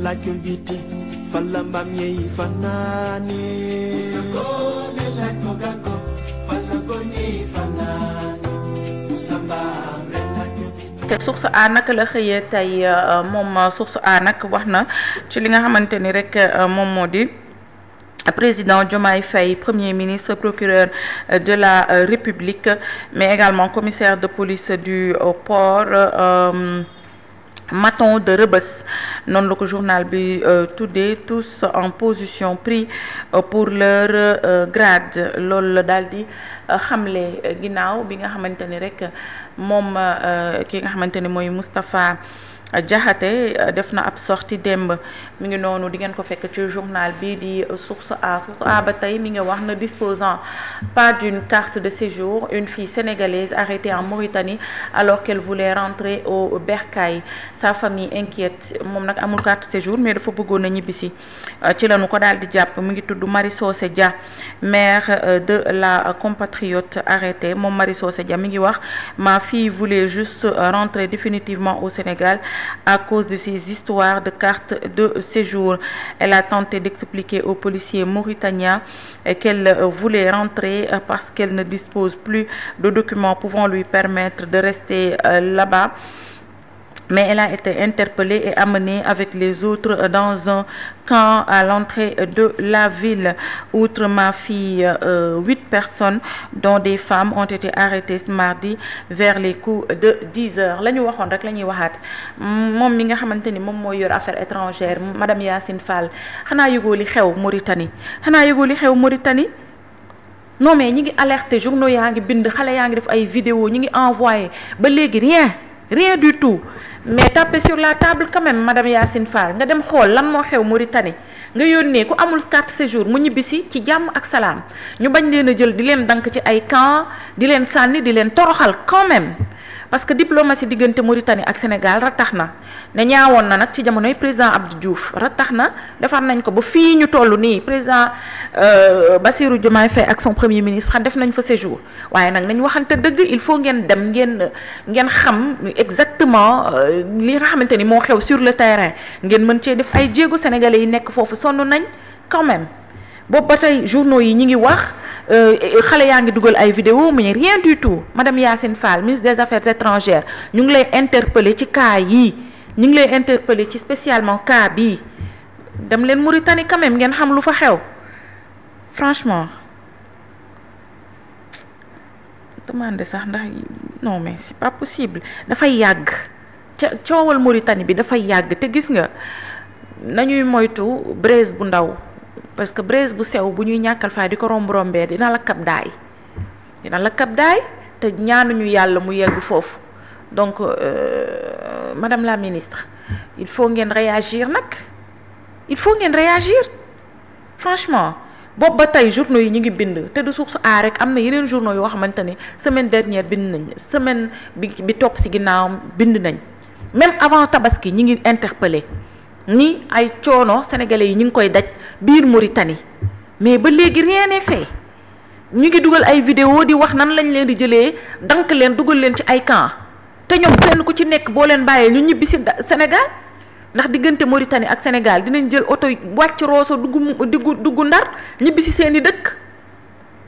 Lajul biti falambam yeyi fanani usakone lajko gako falagoni fanani usambam lajul biti. Source A nag la xëyee tey moom Source A nag wax na ci li nga xamante ni rek moom moo di président Diomaye Faye, premier ministre, procureur de la République, mais également commissaire de police du port Maton de Rebeuss noonu la ko journal bi tuddee, tous en position pris pour leur grade. loolu la daal di xamle ginnaaw bi nga xamante ni rek moom ki nga xamante ni mooy Moustapha Diakhaté def na ab sortie démb mi ngi noonu di ngeen ko fekk ci journal bi di Source A ba tey mi ngi wax ne disposant pas d'une carte de séjour, une fille sénégalaise arrêtée en Mauritanie alors qu'elle voulait rentrer au Bercail. Sa famille inquiète, moom nag amul carte de séjour mais dafa bëggoon a ñibbisi ci lañu ko daal di jàpp. mu ngi tudd Marie Socé Dia, mère de la compatriote arrêtée. moom Marie Socé Dia mi ngi wax ma fille voulait juste rentrer définitivement au Sénégal à cause de ces histoires de carte de séjour. Elle a tenté d'expliquer aux policiers mauritaniens qu'elle voulait rentrer parce qu'elle ne dispose plus de documents pouvant lui permettre de rester là-bas. Mais elle a été interpellée et amenée avec les autres dans un camp à l'entrée de la ville. Outre ma fille, 8 personnes, dont des femmes, ont été arrêtées ce mardi vers les coups de 10 heures. La ñu waxoon rek la ñuy waxaat moom mi nga xamante ni moom mooy yor affaires étrangères madame Yacine Fall xanaa yëgoo li xew Mauritanie non mais ñi ngi alerté, journaux yaa ngi bind, xale yaa ngi def ay vidéo, ñi ngi envoyé ba léegi rien du tout. Mais taper sur la table quand même madame Yacine Fall nga dem xool lan moo xew Mauritanie nga yónnee ku amul carte séjour mu ñibbisi ci jàmm ak salaam ñu bañ leen a jël di leen dank ci ay camp di leen sànni di leen toroxal quand même. parce que diplomatie diggante Mauritanie ak Sénégal ratax na ne ñaawoon na nag ci jamonoy président Abdou Diouf ratax na defar nañ ko ba fii ñu toll nii président Bassirou Diomaye Faye ak son premier ministre def nañ fa séjour waaye nag nañ waxante dëgg il faut ngeen dem ngeen xam exactement li nga xamante ni moo xew sur le terrain ngeen mën cee def ay jéego. sénégalais yi nekk foofu sonn nañ quand même boobu ba tey journaux yi ñi ngi wax xale yaa ngi dugal ay vidéo mais rien du tout. madame Yacine Fall, ministre des affaires étrangères, ñu ngi lay interpeller ci cas yi, ñu ngi lay interpeller ci spécialement cas bii. dem leen Mauritanie quand même ngeen xam lu fa xew franchement. demande sax ndax non mais c'est pas possible, dafay yàgg coowal Mauritanie bi dafay yàgg. te gis nga nañuy moytu braise bu ndaw, parce que braise bu sew bu ñuy ñàkkal fay di ko rombee dina la kab daay te ñaanuñu yàlla mu yegg foofu. donc madame la ministre, il faut ngeen réagir nag, il faut ngeen réagir franchement. boobu ba tey journaux yi ñu ngi bind te du Source A rek, am na yeneen journaux yoo xamante ni semaine dernière bind nañ, semaine bi topp ci ginnaawam bind nañ. même avant tabaski ñi ngi interpellé ni ay coono sénégalais yi ñu ngi koy daj biir Mauritanie mais ba léegi rien n'est fait. ñu ngi dugal ay vidéo di wax nan lañ leen di jëlee dank leen dugal leen ci ay camp te ñoom kenn ku ci nekk boo leen bàyyee ñu ñibbi ci Sénégal. ndax diggante Mauritanie ak Sénégal dinañ jël oto wàcc Rosso dugg Ndar ñibbi ci seeni dëkk.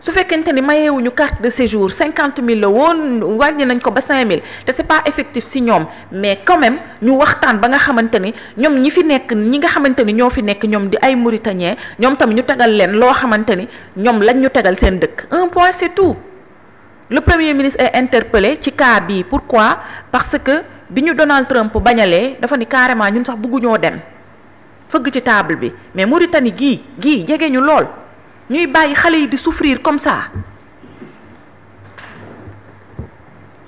su fekkente ni mayeewuñu carte de séjour 50 000 la woon wàññi nañ ko ba 5 000 te c'est pas effectif ci ñoom, mais quand même ñu waxtaan ba nga xamante ni ñoom ñi nga xamante ni ñoo fi nekk ñoom di ay Mauritaniens ñoom tamit ñu tegal leen loo xamante ni ñoom lañ ñu tegal seen dëkk. un point c'est tout. le premier ministre est interpellé ci cas bii. pourquoi? parce que bi ñu Donald Trump bañalee dafa ni carrément ñun sax bëgguñoo dem fëgg ci table bi, mais Mauritanie gii jege ñu lool. ñuy bàyyi xale yi di souffrir comme ça.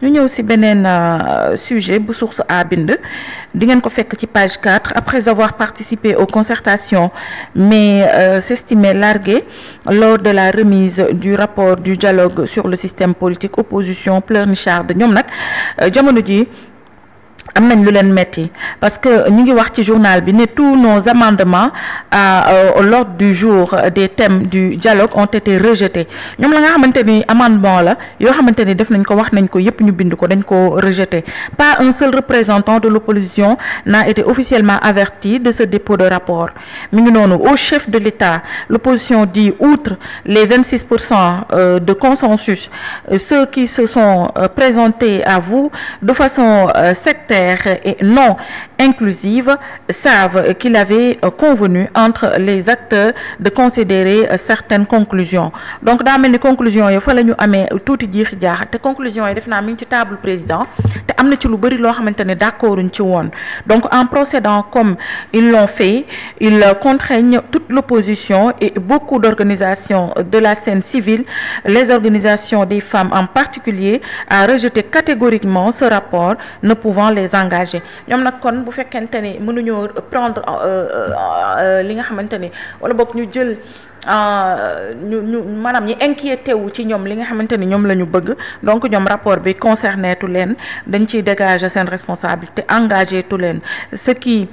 ñu ñëw ci beneen sujet bu Source A bind di ngeen ko fekk ci page 4. après avoir participé aux concertations mais s'estimait largué lors de la remise du rapport du dialogue sur le système politique, opposition pleurnicharde. ñoom nag jamono ji am nañ lu leen metti parce que ñu ngi wax ci journal bi ne tous nos amendements à l'ordre du jour des thèmes du dialogue ont été rejetés ñoom la nga xamante ni amendement la yoo xamante ni def nañ ko wax nañ ko yépp ñu bind ko dañ ko rejeté. Pas un seul représentant de l'opposition n'a été officiellement averti de ce dépôt de rapport. Mi ngi noonu au chef de l'État, l'opposition dit outre les 26% de consensus, ceux qui se sont présentés à vous de façon sectaire et non inclusive savent qu'il avait convenu entre les acteurs de considérer certaines conclusions. Donc daa mel ni conclusions yi fa la ñu amee tuuti jiixi jaaxa te conclusions yi def naa mi ngi ci table président te am na ci lu bëri loo xamante ne d'accorduñ ci woon. Donc en procédant comme ils l'ont fait, ils contraignent toute l'opposition et beaucoup d'organisations de la scène civile, les organisations des femmes en particulier, à rejeter catégoriquement ce rapport, ne pouvant les engager. ñoom nag kon bu fekkente ni mënuñoo prendre li nga xamante ni wala boog ñu jël ñu maanaam ñi inquiété wu ci ñoom li nga xamante ni ñoom la ñu bëgg, donc ñoom rapport bi concerné tu leen dañ ciy dégager seen responsabilité, engagé tu leen. Ce qui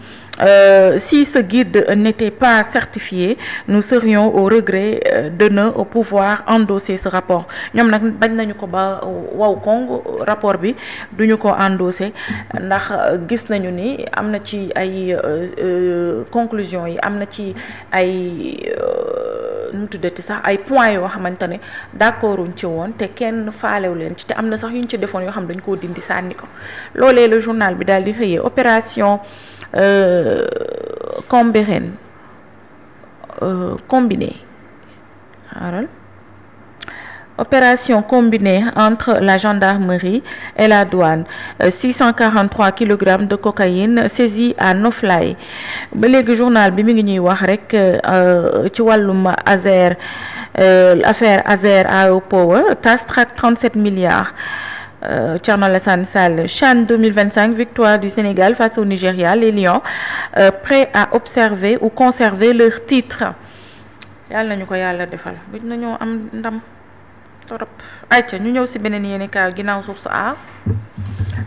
si ce guide n'était pas certifié, nous serions au regret de ne pouvoir endosser ce rapport. ñoom nag bañ nañu ko ba waw kong rapport bi duñu ko endosser ndax gis nañu ni am na ci ay conclusions yi am na ci ay nu mu tuddati sax ay points yoo xamante ne d'accorduñ ci woon te kenn faalew leen ci te am na sax yuñ ci defoon yoo xam dañ koo dindi sànni ko. Loolee le journal bi daal di xëyee opération Cambérène combinée. Opération combinée entre la gendarmerie et la douane, 643 kg de cocaïne saisie à Noflaye. Ba léegi journal bi mi ngi ñuy wax rek ci wàllum Azer, affaire Azer AO Power, TAS traque 37 milliards. Thierno Alassane Sall, CHAN 2025, victoire du Sénégal face au Nigeria, les Lions prêts à observer ou conserver leur titre. Yàlla nañu ko yàlla defal bu nañoo am ndam torop. Ayca ñu ñëw ci beneen yéenekaay ginnaaw Source A.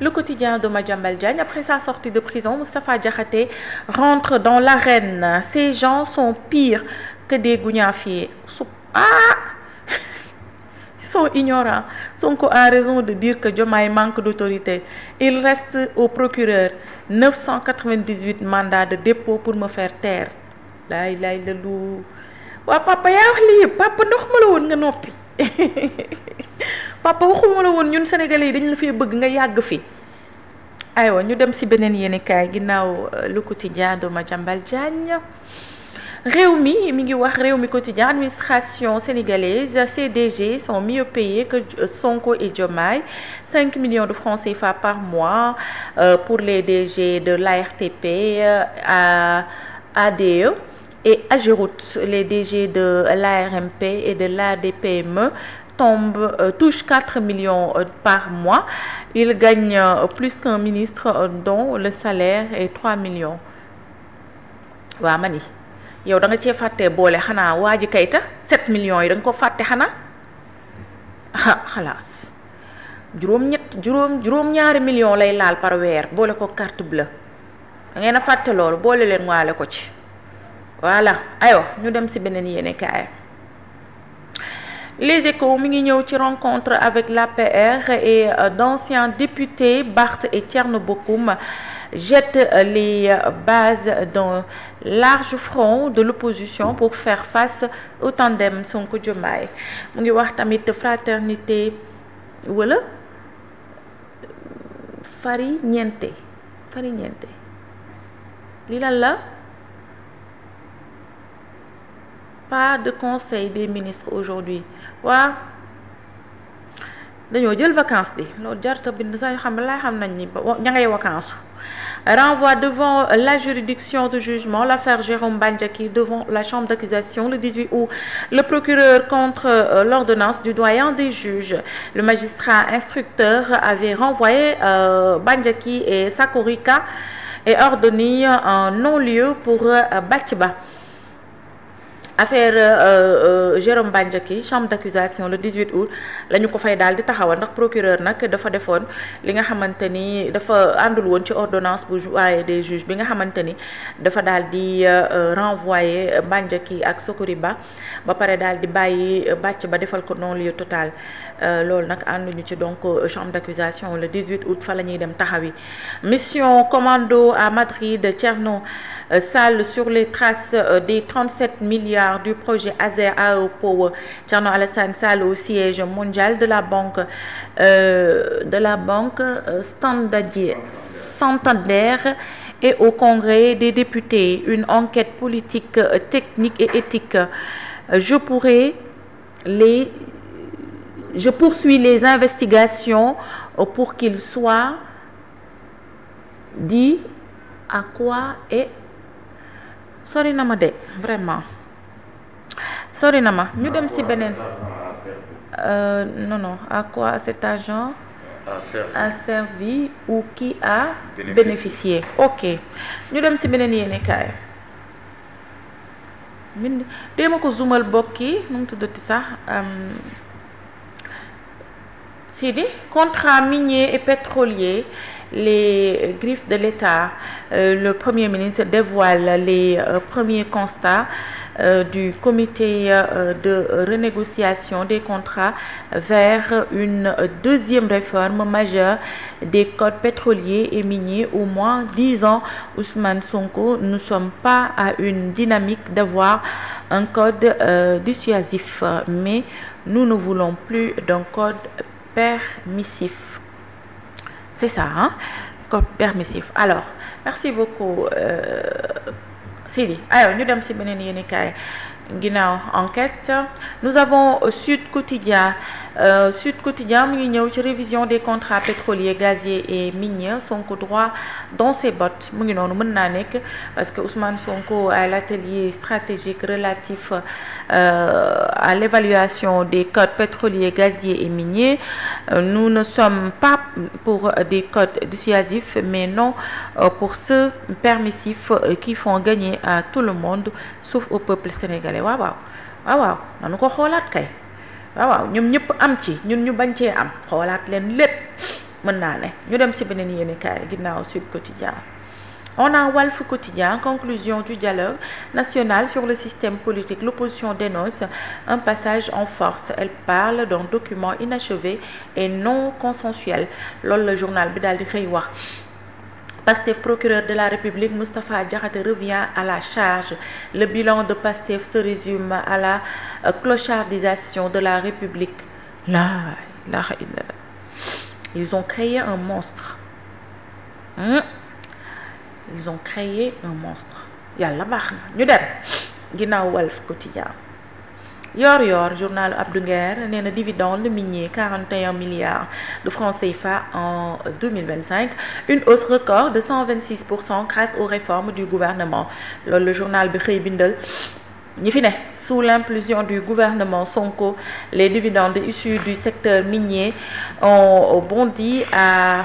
Le quotidien de Madiambal Diagne, après sa sortie de prison, Moustapha Diakhaté rentre dans l'arène. Ces gens sont pires que des gougnafiers. Ils sont ignorants. Sonko a raison de dire que Diomaye manque d'autorité. Il reste au procureur 998 mandats de dépôt pour me faire taire. Laay laay la lu waa papa yaa wax lii papa ndox ma la woon nga noppi papa waxuma la woon ñun sénégalais yi dañ la fee bëgg nga yàgg fi. Aywa ñu dem ci beneen yéenekaay ginnaaw le quotidien de Madiambal Diagne. Rewmi mi ngi wax Rewmi quotidien, administration sénégalaise, CDG sont mieux payés que Sonko et Diomaye, 5 millions de francs CFA par mois pour les DG de l'ARTP, ADE et Ageroute. Les DG de l'ARMP et de l'ADPME touchent 4 millions par mois. Ils gagnent plus qu'un ministre dont le salaire est 3 millions. Waa mani yow da nga cee fàtte boole xanaa waa ji Kayta 7 millions yi da nga ko fàtte xanaa xalaas juróom ñaari millions lay laal par weer boole ko carte bleue da ngeen a fàtte loolu boole leen waale ko ci. Voilà aywa ñu dem ci beneen yéenekaay. Les Échos mi ngi ñëw ci rencontre avec l'APR et d'anciens députés. Barth et Thierno Bocoum jettent les bases d'un large front de l'opposition pour faire face au tandem Sonko Diomaye. Mu ngi wax tamit fraternité wala fariñente lii lan la. Pas de conseil des ministres aujourd'hui. Waa dañoo jël vacances di loolu jarta bind sax xam lay xam nañ ni ña ngay vacances. Renvoi devant la juridiction de jugement l'affaire Jérôme Bandiaky devant la chambre d'accusation le 18 août. Le procureur contre l'ordonnance du doyen des juges. Le magistrat instructeur avait renvoyé Bandiaky et Sakorika et ordonné un non-lieu pour Bathiba. affaire Jérôme Bandiaky chambre d'accusation le 18 août la ñu ko fay daal di taxawal ndax procureur nag dafa defoon li nga xamante ni dafa àndul woon ci ordonnance bu doyen des juges bi nga xamante ni dafa daal di renvoyer Bandiaky ak Sokoriba ba pare daal di bàyyi bàcc ba defal ko non-lieu total loolu nag ànduñu ci donc chambre d'accusation le 18 août fa la ñuy dem taxawi mission commando à Madrid Thierno Sall sur les traces des 37 milliards du projet Azer AE Power. Thierno Alassane Sall au siège mondial de la banque Santander et au congrès des députés. Une enquête politique, technique et éthique. Je poursuis les investigations pour qu'il soit dit à quoi et sori na ma de vraiment sori na ma ñu dem ci beneen non à quoi cet argent a servi ou qui a bénéficié. Ok ñu dem ci beneen yéene kaay min déema ko zoomal bokki nu mu tuddati sax Sidi contrat minier et pétrolier, les griffes de l'État. Le Premier ministre dévoile les premiers constats du comité de renégociation des contrats vers une deuxième réforme majeure des codes pétroliers et miniers. Au moins 10 ans, Ousmane Sonko, nous ne sommes pas à une dynamique d'avoir un code dissuasif, mais nous ne voulons plus d'un code permissif. C'est ça, hein? Code permissif. Alors, merci beaucoup Sidi. Alors, nous sommes ginnaaw enquête. Nous avons Sud Quotidien. Sud Quotidien mu ngi ñëw ci révision des contrats pétroliers, gaziers et miniers. Sonko droit dans ses bottes mu ngi noonu mën naa nekk parce que Ousmane Sonko à l'atelier stratégique relatif à l'évaluation des codes pétroliers, gaziers et miniers. Nous ne sommes pas pour des codes dissuasifs, mais non pour ceux permissifs qui font gagner à tout le monde sauf au peuple sénégalais. waaw nanu ko xoolaat kay waaw ñoom ñëpp am ci ñun ñu bañ cee am xoolaat leen lépp mën naa ne ñu dem ci beneen yéenekaay ginnaaw Sud Quotidien. On a Walf Quotidien, conclusion du dialogue national sur le système politique. L'opposition dénonce un passage en force. Elle parle d'un document inachevé et non consensuel. Loolu le journal bi daal di xëy wax. Pastef, procureur de la République, Moustapha Diakhaté revient à la charge. Le bilan de Pastef se résume à la clochardisation de la République. La ilaha illallah. Ils ont créé un monstre. Ils ont créé un monstre. Yàlla baax na ñu dem ginnaaw Walf Quotidien. Yor journal Abdou Nguer nee na dividende minier 41 milliards de francs CFA en 2025, une hausse record de 126% grâce aux réformes du gouvernement. Loolu le journal bi xëy bindal ñi fi ne sous l'impulsion du gouvernement Sonko, les dividendes issus du secteur minier ont bondi à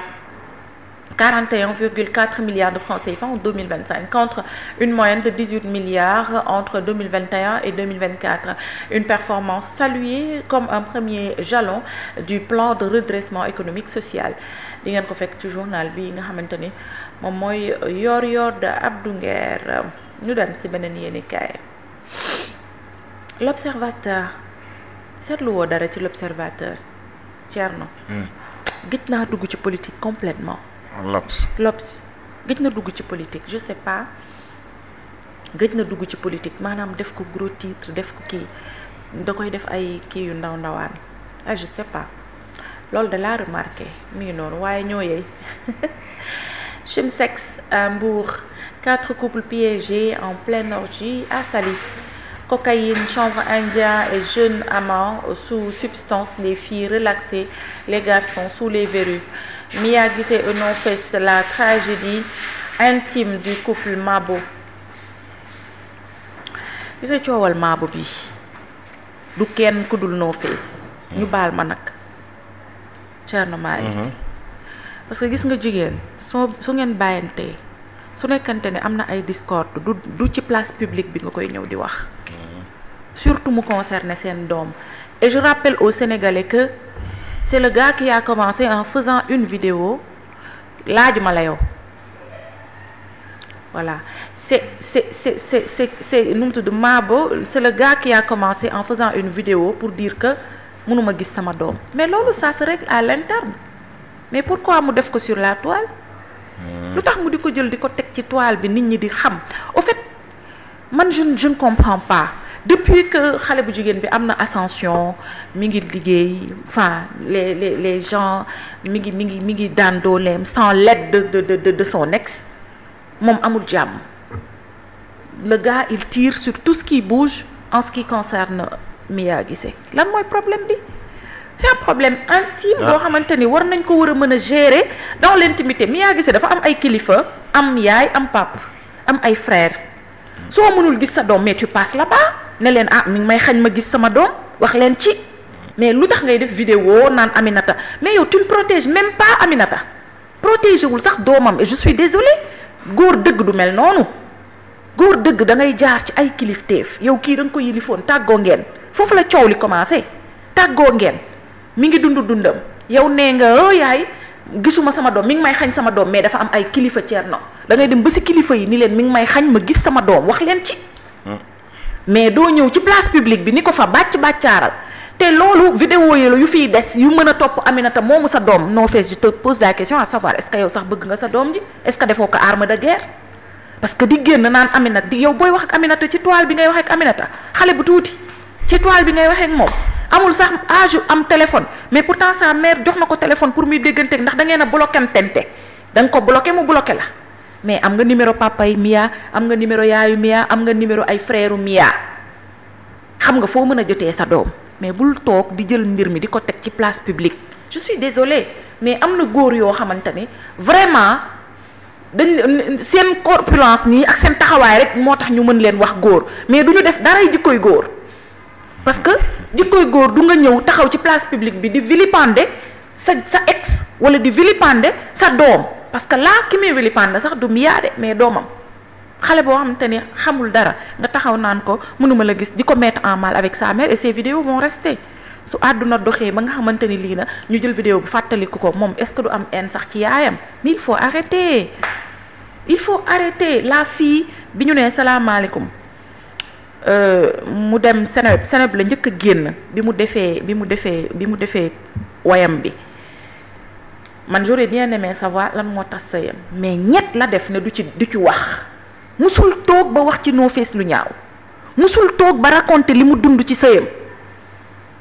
41,4 milliards de francs CFA en 2025 contre une moyenne de 18 milliards entre 2021 et 2024. Une performance saluée comme un premier jalon du plan de redressement économique social. Di ngeen ko fekk ci journal bi nga xamante ni moom mooy yor de Abdou Nguer. Ñu dem ci beneen yéenekaay. L'Observateur. Seetlu woo dara ci L'Observateur Thierno. Gëj naa dugg ci politique complètement. L'Obs gëj na dugg ci politique je sais pas gëj na dugg ci politique maanaam def ko gros titre def ko kii da koy def ay kii yu ndawaan je sais pas loolu de la remarqué mi ngi noonu waaye ñoo yey Chimsex à Mbour, 4 couples piégés en pleine orgie à Saly. Cocaïne, chanvre indien et jeunes amants sous substance, les filles relaxées, les garçons sous les verrues. Mia Guissé et No Face, la tragédie intime du couple Mabo. Gis nga coowal Mabo bi du kenn ku dul No Face. ñu baal ma nag Thierno Marie. Parce que gis nga jigéen su ngeen bàyyantee su nekkante ne am na ay discorde du ci place publique bi nga koy ñëw di wax. surtout mu concerner seen doom. Et je rappelle aux Sénégalais que c'est le gars qui a commencé en faisant une vidéo laajuma la yow voilà c'est nu mu tudd Mabo, c'est le gars qui a commencé en faisant une vidéo pour dire que mënuma gis sama doom. Mais loolu ça se règle à l'interne. Mais pourquoi mu def ko sur la toile? Lu tax mu di ko jël di ko teg ci toile bi nit ñi di xam. Au fait man je ne comprends pas. Depuis que xale bu jigéen bi am na ascension mi ngi liggéey enfin les gens mi ngi daan dooleem sans l'aide de son ex moom amul jàmm. Le gars il tire sur tout ce qui bouge en ce qui concerne Mia Guissé. Lan mooy problème bi? C'est un problème intime boo xamante ni war nañ ko war a mën a gérer dans l'intimité. Mia Guissé dafa am ay kilifa am yaay am pap am ay frères soo mënul gis sa doom mais tu passes là-bas ne leen mi ngi may xañ ma gis sama doom wax leen ci. Mais lu tax ngay def vidéo naan Aminata mais yow tu ne protèges même pas Aminata protégé wul sax doomam et je suis désolée góor dëgg du mel noonu góor dëgg da ngay jaar ci ay kilifteef yow kii da nga ko yilifoon tàggoo ngeen foofu la coow li commencé tàggoo ngeen mi ngi dundam yow nee nga yaay gisuma sama doom mi ngi may xañ sama doom mais dafa am ay kilifa Thierno da ngay dem ba si kilifa yi ni leen mi ngi may xañ ma gis sama doom wax leen ci. Mais doo ñëw ci place publique bi ni ko fa bàccaaral te loolu vidéo yi la yu fiy des yu mën a topp Aminata moomu sa doom non fait je te pose la question à savoir est-ce que yow sax bëgg nga sa doom ji est-ce que defoo ko arme de guerre parce que di génn naan Aminata di yow booy wax ak Aminata ci toile bi ngay wax ak Aminata xale bu tuuti ci toile bi ngay waxee ak moom amul sax âge am téléphone mais pourtant sa mère jox na ko téléphone pour muy dégganteeg ndax da ngeen a bloquantente da nga ko bloqué mu bloqué la. Mais am nga numéro papa yi Mia am nga numéro yaayu Mia am nga numéro ay frère Mia xam nga foo mën a jotee sa doom mais bul toog di jël mbir mi di ko teg ci place publique. Je suis désolée mais am na góor yoo xamante ni vraiment dañ seen corpulence nii ak seen taxawaay rek moo tax ñu mën leen wax góor mais du ñu def daray jikkoy góor parce que jikkoy góor du nga ñëw taxaw ci place publique bi di vilipender sa ex wala di vilipender sa doom. Parce que là ki muy vilipender sax du Mia de mais doomam xale boo xamante ni xamul dara nga taxaw naan ko mënuma la gis di ko mettre en mal avec sa mère et ces vidéos vont rester su àdduna doxee ba nga xamante ni lii na ñu jël vidéo bu fàttaliku ko moom est-ce que du am haine sax ci yaayam mais il faut arrêter la fille bi ñu nee salaamaaleykum mu dem Seneweb la njëkk a génn bi mu defee wayam bi. Man j'aurais bien aimé savoir lan moo tax sëyam mais ñett la def ne du ci wax musul toog ba wax ci No Face lu ñaaw musul toog ba raconter li mu dund ci sëyam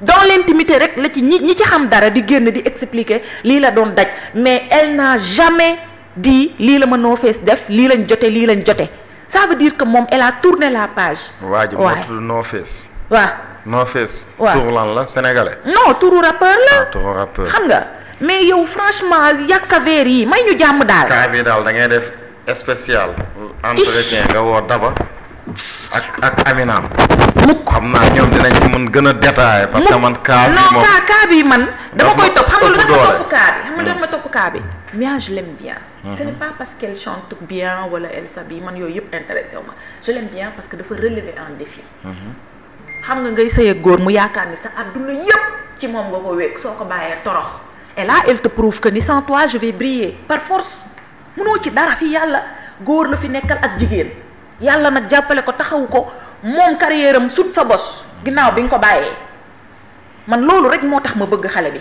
dans l'intimité rek la ci ñi ci xam dara di génn di expliquer lii la doon daj mais elle n'a jamais dit lii la ma No Face def lii lañ jote ça veut dire que moom elle a tourné la page. waa ji moo tudd No Face. waaw No Face. waaw tur lan la sénégalais. non turu rappeur la. turu rappeur xam nga. Mais yow franchement yàgg sa verre yi may ñu jàmm daal. cas bi daal da ngay def spécial. entretien nga woo Daba ak Amina. mukk xam naa ñoom dinañ ci mën gën a détaillé. parce que man cas bi moom non cas bi man. dama koy topp xam nga lu tax ma topp cas bi Mia je l'aime bien. Ce n'est pas parce qu'elle chante bien wala elle s'habille man yooyu yëpp intéressé wu ma je l'aime bien parce que dafa relever un défi. xam nga ngay sëy ak góor mu yaakaar ni sa adduna yëpp ci moom nga ko wékk soo ko bàyyee torox. Et là elle te prouve que ni sans toi je vais briller par force munoo ci dara fi yàlla góor la fi nekkal ak jigéen yàlla nag jàppale ko taxawu ko moom carrière am sut sa bos ginnaaw bi nga ko bàyyee man loolu rek moo tax ma bëgg xale bi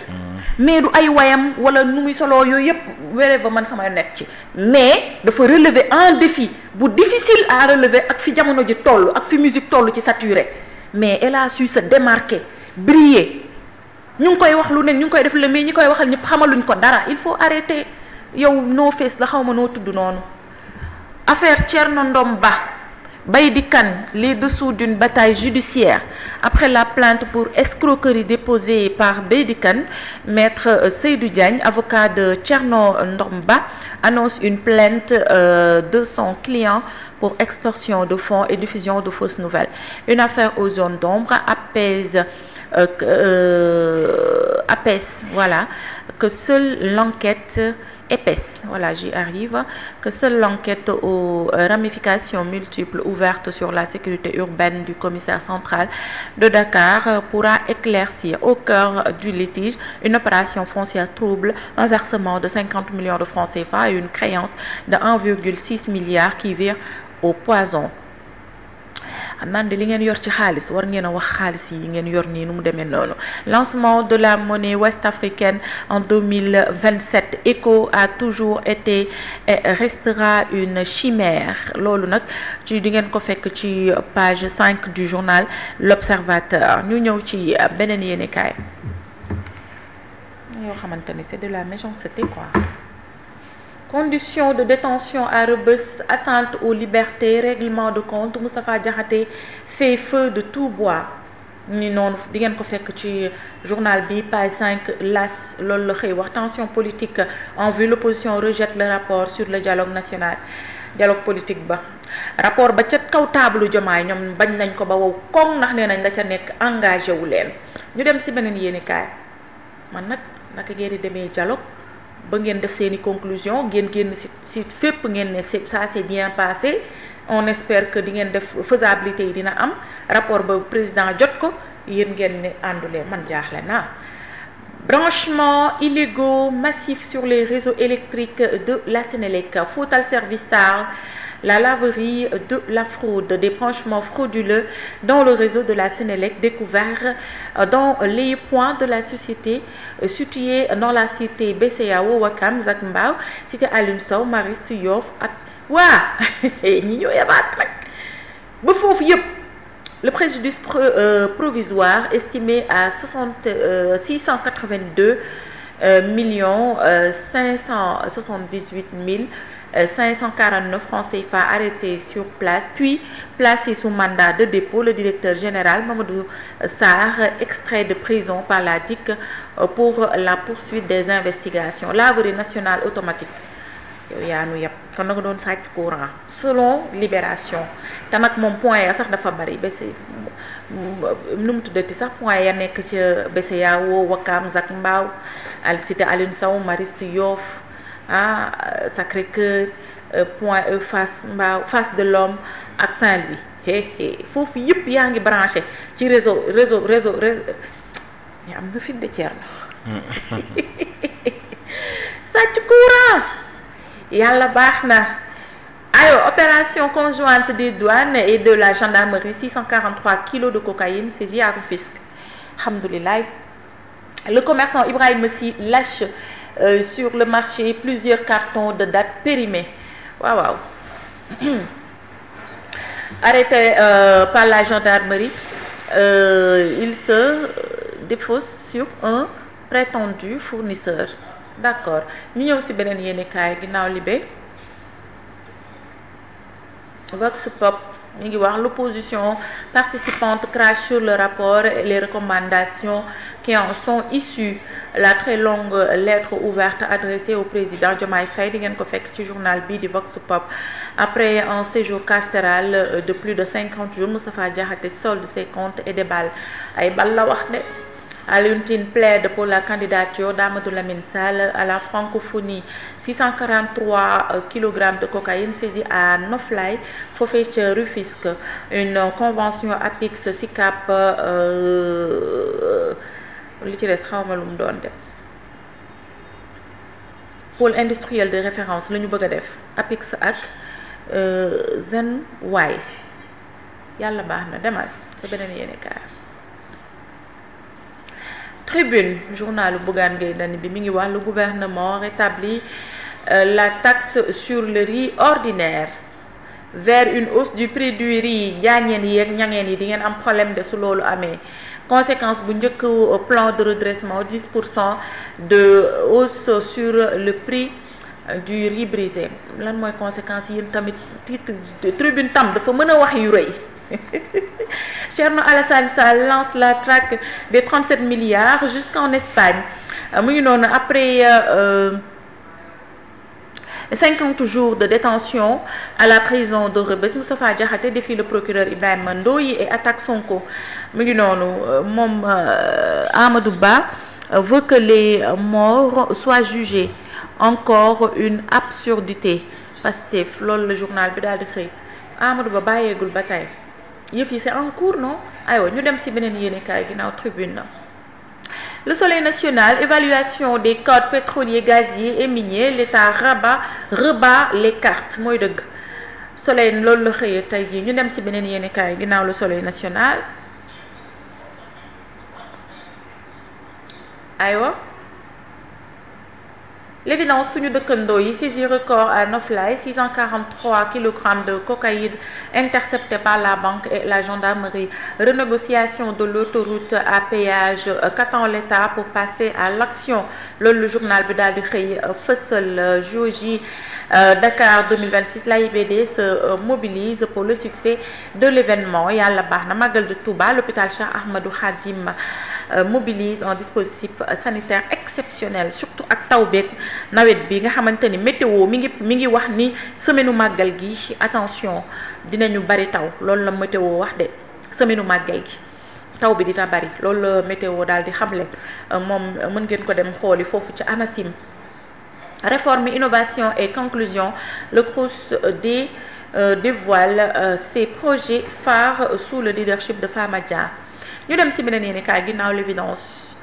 mais du ay wayam wala nu muy solo yooyu yëpp wéree ba man sama nekk ci mais dafa relever un défi bu difficile à relever ak fi jamono ji toll ak fi musique toll ci saturé mais elle a su se démarquer briller. ñu ngi koy wax lu ne ñu ngi koy def le mais ñi koy waxal ñëpp xamaluñ ko dara il faut arrêter yow No Face la xaw ma noo tudd noonu affaire Thierno Ndom Ba Baydi Kane les dessous d'une bataille judiciaire après la plainte pour escroquerie déposée par Baydi Kane maître Seydou Diagne avocat de Thierno Ndom Ba annonce une plainte de son client pour extorsion de fonds et diffusion de fausses nouvelles une affaire aux zones d'ombre apaise APES, voilà, que seule l'enquête épaisse, voilà, j'y arrive, que seule l'enquête aux ramifications multiples ouverte sur la sécurité urbaine du commissaire central de Dakar pourra éclaircir au cœur du litige une opération foncière trouble, un versement de 50 millions de francs CFA et une créance de 1,6 milliard qui vire au poison. Lancement de la monnaie ouest-africaine en 2027. ECO a toujours été et restera une chimère. Lolu nak ci di ngeen ko fekk ci page 5 du journal L'Observateur. Ñu ñëw ci benen yéenekaay yoo xamanteni c'est de la méchanceté quoi. Conditions de détention à Rebeuss, atteinte aux libertés, règlement de compte. Moustapha Diakhaté fait feu de tout bois. Ni non di ngeen ko fekk ci journal bi page 5 las loolu la xëy wax tension politique en vue. L'opposition rejette le rapport sur le dialogue national, dialogue politique ba rapport ba ca kaw table Diomaye ñoom bañ nañ ko ba wow koŋ ndax nee nañ la ca nekk engagé wu leen. Ñu dem si beneen yéenekaay man nag naka ngeen di demee dialogue ba ngeen def seeni conclusion ngeen génn si fépp ngeen ne ça s'est bien passé. On espère que di ngeen def faisabilité yi dina am rapport ba président jot ko yéen ngeen ne àndulee man jaaxle naa. Branchements illégaux massifs sur les réseaux électriques de la Sénélec. Fautal service SAR, la laverie de la fraude, des branchements frauduleux dans le réseau de la Sénélec découvert dans les points de la société situés dans la cité BCEAO Ouakam Zac Mbao, cité Alioune Sow Mariste Yoff ak waa ñi ñoo yabaate nag ba foofu yëpp. Le préjudice provisoire estimé à 682 578 549 francs CFA arrêtés sur place, puis placé sous mandat de dépôt. Le directeur général Mamadou Sarr, extrait de prison par la DIC pour la poursuite des investigations. Laverie nationale automatique. Quand on donne ça courant selon Libération te nag moom point ya sax dafa bari bese nu mu tuddati sax point ya nekk ci BCEAO Ouakam Zac Mbao al cité Alioune Sow Mariste Yoff Sacré-Cœur point E Fass Mbao Fass de l'Homme ak Saint-Louis foofu yëpp yaa ngi branché ci réseau mais am na fi de Thierno sàcc courant yàlla baax na. Alors, opération conjointe des douanes et de la gendarmerie, 643 kilos de cocaïne saisie à Rufisque. Alhamdoulilah. Le commerçant Ibrahim Sy lâche sur le marché plusieurs cartons de date périmés. Waouh. Arrêté par la gendarmerie, il se défausse sur un prétendu fournisseur. D'accord. Nous avons aussi benen yéenekaay ginnaaw Libé. Vox Pop, l'opposition participante crache sur le rapport et les recommandations qui en sont issues. La très longue lettre ouverte adressée au président Diomaye Faye di ngeen ko fekk ci journal bi di Vox Pop. Après un séjour carcéral de plus de 50 jours, Moustapha Diakhaté solde ses comptes et déballe ay bal la wax de. Alioune Tine plaide pour la candidature d'Amadou Lamine Sall à la francophonie. 643 kg de cocaïne saisie à Noflay, foofee ca Rufisque. Une convention APIX SICAP li ci des xawma lu mu doon de pôle industriel de référence la ñu bëgg a def APIX ak Zen waay yàlla baax na demal sa beneen yéenekaay. Tribune, journal Bougane Gueye Dany bi mi ngi wax le gouvernement rétablit la taxe sur le riz ordinaire vers une hausse du prix du riz. Jaañeen yi ak ñangeen yi di ngeen am problème de su loolu amee. Conséquence bu njëkk plan de redressement 10% de hausse sur le prix du riz brisé. Lan mooy conséquence yi tamit titre Tribune tam dafa mën a wax yu rëy. Thierno Alassane Sall lance la traque des 37 milliards jusqu'en Espagne. Mu ngi noonu après 50 jours de détention à la prison de Rebeuss. Moustapha Diakhaté défie le procureur Ibrahima Ndoye et attaque Sonko. mu ngi noonu moom Amadou Ba veut que les morts soient jugés. Encore une absurdité. Pastef loolu le journal bi daal di xëy Amadou Ba bàyyeegul ba tey yëf yi c'est en cours non aywa ñu dem ci beneen yéenekaay ginnaaw Tribune. Le Soleil national, évaluation des codes pétroliers, gaziers et miniers, l'État rebat les cartes mooy dëgg. Soleil loolu la xëyee tey jii ñu dem ci beneen yéenekaay ginnaaw le Soleil national. aywa l'évidence suñu dëkkandoo yi saisie record à Noflaye 643 kg de cocaïne interceptée par la banque et la gendarmerie. Renégociation de l'autoroute à péage, qu'attend l'État pour passer à l'action? Le journal bi daal di xëy fësal JOJ Dakar 2026. l'AIBD se mobilise pour le succès de l'événement. Yàlla baax na Magal de Touba, l'hôpital Cheikh Ahmadou Khadim mobilise un dispositif sanitaire exceptionnel, surtout ak taw beeg nawet bi nga xamante ni météo mi ngi wax ni semaine u màggal gi attention dinañu bari taw loolu la météo wax de semaine u màggal gi taw bi dina bari loolu la météo daal di xamle moom mën ngeen ko dem xooli foofu ci ANACIM. Réforme, innovation et conclusion, le CROUS dévoile ses projets phares sous le leadership de Fama Dia. ñu dem ci beneen yéenekaay ginnaaw l'évidence.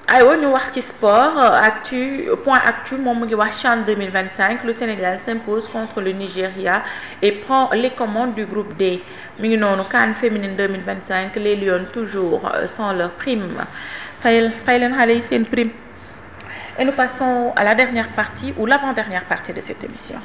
aywa ñu wax ci sport point actu moom mu ngi wax CHAN 2025. Le Sénégal s'impose contre le Nigeria et prend les commandes du groupe D. mi ngi noonu CAN féminine 2025. les Lions toujours sans leur prime fay leen xale yi seen prime. Et nous passons à la dernière partie ou l'avant-dernière partie de cette émission.